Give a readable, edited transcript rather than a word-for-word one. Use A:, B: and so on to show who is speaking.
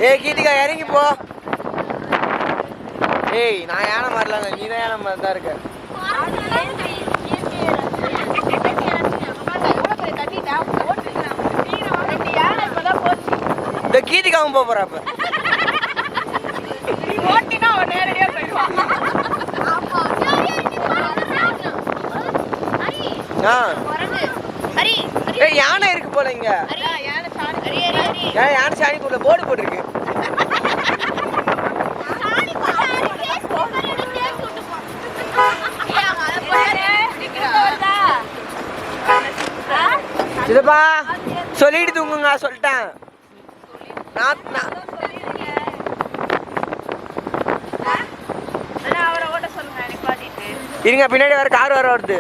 A: ஏய் கீதிகா இறங்கி போ. ஏய் நான் யானை மாறலங்க, நீ தான் யானை மாதிரி தான் இருக்க. இந்த கீதிகாவும் போக போறா. அப்ப யானை இருக்கு போல இங்க. யானை சாணிக்குள்ள போர்டு போட்டிருக்கு. இதுப்பா சொல்லிட்டு தூங்குங்க சொல்லிட்டேன். இருங்க பின்னாடி வர கார் வர வருது.